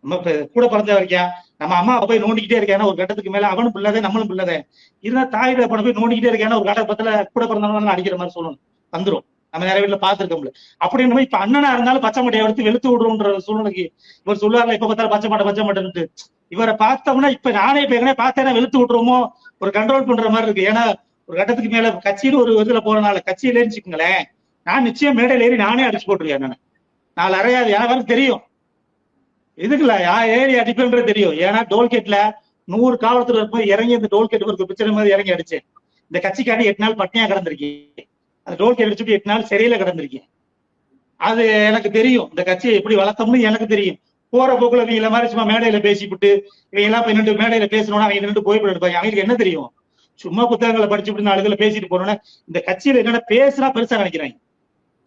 நம்ம கூட பிறந்த வரைக்கும் நம்ம அம்மா போய் நோண்டிக்கிட்டே இருக்கேன் ஒரு கட்டத்துக்கு மேல அவனும் பிள்ளதே நம்மளும் பிள்ளதே இருந்தா தாயிட போன போய் நோண்டிக்கிட்டே இருக்கேன் ஒரு கட்டத்துல கூட பிறந்தவங்க அடிக்கிற மாதிரி சொல்லணும் வந்துரும். நம்ம நிறைய வீட்டுல பாத்துருக்கோம்ல. அப்படின்னு இப்ப அண்ணனா இருந்தாலும் பச்சை மட்டையை எடுத்து வெளுத்து விடுறோன்ற சூழ்நிலைக்கு இவர் சொல்லுவார்ல இப்ப பார்த்தாலும் பச்சை மட்டைன்ட்டு இவரை பார்த்தோம்னா இப்ப நானே இப்ப எங்கனே பார்த்தேன்னா வெளுத்து விட்டுருமோ ஒரு கண்ட்ரோல் பண்ற மாதிரி இருக்கு. ஏன்னா ஒரு கட்டத்துக்கு மேல கட்சியில ஒரு இதுல போறனால கட்சியில வச்சுக்கோங்களேன் நான் நிச்சயம் மேடையில ஏறி நானே அடிச்சு போட்டுருக்கேன். நான் நாலு அறையாது எனக்கு தெரியும் இதுக்குல ஏறி அடிப்புன்றது தெரியும். ஏன்னா டோல்கேட்ல 100 காவல்துறை இருக்கும்போது இறங்கி இந்த டோல்கேட் ஒரு பிரச்சனை மாதிரி இறங்கி அடிச்சேன். இந்த கட்சிக்காண்டி 8 நாள் பட்னியா கிடந்திருக்கேன். அந்த டோல்கேட் அடிச்சுட்டு 8 நாள் சிறையில கிடந்திருக்கேன். அது எனக்கு தெரியும். இந்த கட்சியை எப்படி வளர்த்தோம்னு எனக்கு தெரியும். போற போக்குல இவங்க மாதிரி சும்மா மேடையில பேசிவிட்டு இவங்க எல்லாம் போய் நின்று மேடையில பேசணும்னா அவங்க நின்று போய்விட்டு இருப்பாங்க. அவங்களுக்கு என்ன தெரியும்? சும்மா புத்தகங்களை படிச்சுட்டு 4 இதுல பேசிட்டு போனோன்னா இந்த கட்சியில என்னென்ன பேசுனா பெருசா நினைக்கிறாங்க.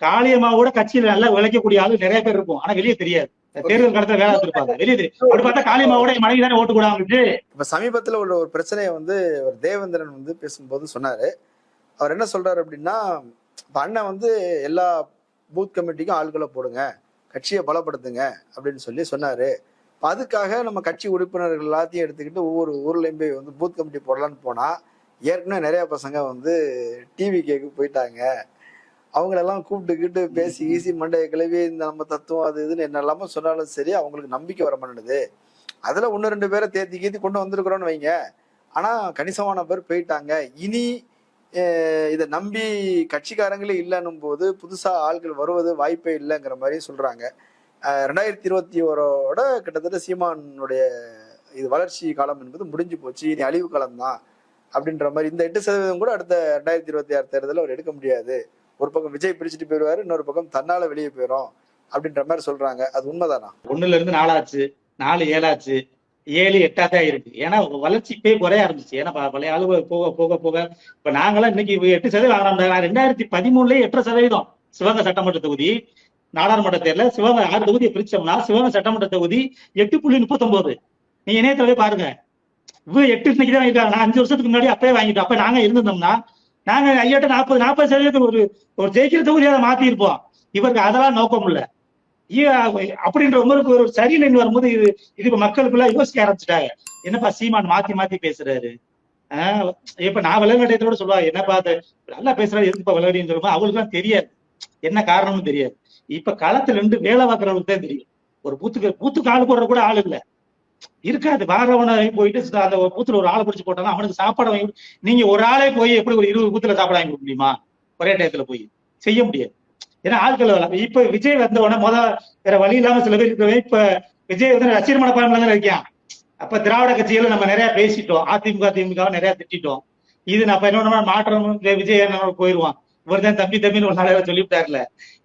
காளியம்மாவோட கட்சியில நல்லா விளைக்கக்கூடிய ஆளு நிறைய பேர் இருக்கும். ஆனா வெளியே தெரியாது. தேர்தல் காலத்துல வேலை இருப்பாங்க வெளியே தெரியும். அப்படி பார்த்தா காளியம்மாவோட மனைவி தானே ஓட்டு கூட அவங்களுக்கு. இப்ப சமீபத்துல உள்ள ஒரு பிரச்சனையை ஒரு தேவேந்திரன் பேசும்போது சொன்னாரு. அவர் என்ன சொல்றாரு அப்படின்னா அண்ணன் எல்லா பூத் கமிட்டிக்கும் ஆட்களை போடுங்க கட்சியை பலப்படுத்துங்க அப்படின்னு சொன்னாரு. அதுக்காக நம்ம கட்சி உறுப்பினர்கள் எல்லாத்தையும் எடுத்துக்கிட்டு ஒவ்வொரு ஊர்லயும் போய் பூத் கமிட்டி போடலான்னு போனா ஏற்கனவே நிறைய பசங்க டிவி கேக்கு போயிட்டாங்க. அவங்களெல்லாம் கூப்பிட்டுக்கிட்டு பேசி ஈசி மண்டையை கிளவி இந்த நம்ம தத்துவம் அது இதுன்னு என்ன எல்லாமே சொன்னாலும் சரி அவங்களுக்கு நம்பிக்கை வர மாட்டேங்குது. அதுல 1-2 பேரை தேத்தி கொண்டு வந்திருக்கிறோன்னு வைங்க. ஆனா கணிசமான பேர் போயிட்டாங்க. இனி இதை நம்பி கட்சிக்காரங்களே இல்லைன்னும் போது புதுசா ஆட்கள் வருவது வாய்ப்பே இல்லைங்கிற மாதிரி சொல்றாங்க. 2021 கிட்டத்தட்ட சீமானுடைய இது வளர்ச்சி காலம் என்பது முடிஞ்சு போச்சு, இனி அழிவு காலம் தான் அப்படின்ற மாதிரி. இந்த 8% கூட அடுத்த 2026 தேர்தலில் அவர் எடுக்க முடியாது. ஒரு பக்கம் விஜய் பிடிச்சிட்டு போயிடுவாரு, இன்னொரு பக்கம் தன்னால வெளியே போயிடும் அப்படின்ற மாதிரி சொல்றாங்க. அது உண்மைதானா? 1ல இருந்து 4 ஆச்சு, 4 7 ஆச்சு, 7 8 தான் இருக்கு. ஏன்னா வளர்ச்சி இப்பயே குறைய ஆரம்பிச்சு. ஏன்னா பழைய ஆளு போக போக போக இப்ப நாங்களாம் இன்னைக்கு 8% வாங்கினோம். 2013 8% சிவகங்கை சட்டமன்ற தொகுதி நாடாளுமன்ற தேர்தல சிவகங்கை 6 தொகுதியை பிரிச்சோம்னா சிவகங்கை சட்டமன்ற தொகுதி 8.39. நீங்க இணையத்தவே பாருங்க. 8 இன்னைக்கு தான் இருக்காங்க. 5 வருஷத்துக்கு முன்னாடி அப்பயே வாங்கிட்டோம். அப்ப நாங்க இருந்திருந்தோம்னா நாங்க 40% ஒரு ஜெயிக்கிற தொகுதியாக மாத்தி இருப்போம். இவருக்கு அதெல்லாம் நோக்கம் இல்ல. அப்படின்ற உங்களுக்கு ஒரு சரியில்லைன்னு வரும்போது இது இப்ப மக்களுக்குள்ள யோசிக்க ஆரம்பிச்சுட்டாங்க. என்னப்பா சீமான் மாத்தி பேசுறாரு. இப்ப நான் விளையாட்டத்தோட சொல்லுவாங்க என்னப்பா நல்லா பேசுறாரு எதுக்குப்பா விளையாடின்னு சொல்லுவோம். அவங்களுக்கு எல்லாம் தெரியாது என்ன காரணம்னு தெரியாது. இப்ப களத்துல இருந்து வேலை பார்க்கறவங்களுக்கு தான் தெரியும். ஒரு பூத்துக்கு ஆள் போடுற கூட ஆள் இல்ல இருக்காது. வாரவனை போயிட்டு அந்த பூத்துல ஒரு ஆளை பிடிச்சு போட்டாலும் அவனுக்கு சாப்பாடு வாங்கி நீங்க ஒரு ஆளே போய் எப்படி ஒரு 20 பூத்துல சாப்பாடு வாங்கி கொடுக்க முடியுமா? ஒரே டயத்துல போய் செய்ய முடியாது. ஏன்னா ஆட்கள் வரலாம். இப்ப விஜய் வந்த உடனே வேற வழி இல்லாம சில பேர் இருக்கிறவங்க இப்ப விஜய் ரசிகர் மனப்பான்மையில தான் இருக்கான். அப்ப திராவிட கட்சிகளை நம்ம நிறைய பேசிட்டோம். அதிமுக திமுக நிறைய திட்டோம். இது நம்ம என்ன மாற்றம் விஜய் என்ன போயிருவான். இவர் தான் தம்பின்னு ஒரு நாளையில சொல்லிவிட்டாருல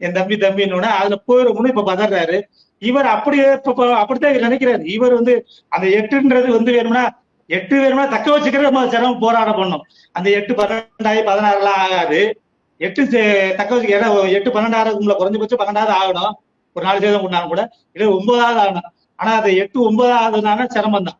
என் தம்பின்னு அதுல போயிருவோம்னு இப்ப பதறாரு. இவர் அப்படியே அப்படித்தான் நினைக்கிறாரு. இவர் அந்த 8ன்றது வேணும்னா 8 வேணும்னா தக்க வச்சுக்கிறது நம்ம சிரமம் போராட பண்ணோம். அந்த 8 12 16 எல்லாம் ஆகாது. 8 தக்க வச்சுக்க 8 12 குறைஞ்சபட்சம் 12 ஆகணும். ஒரு 4% கூட இல்ல 9 ஆகணும். ஆனா அது 8 9 சிரமம் தான்.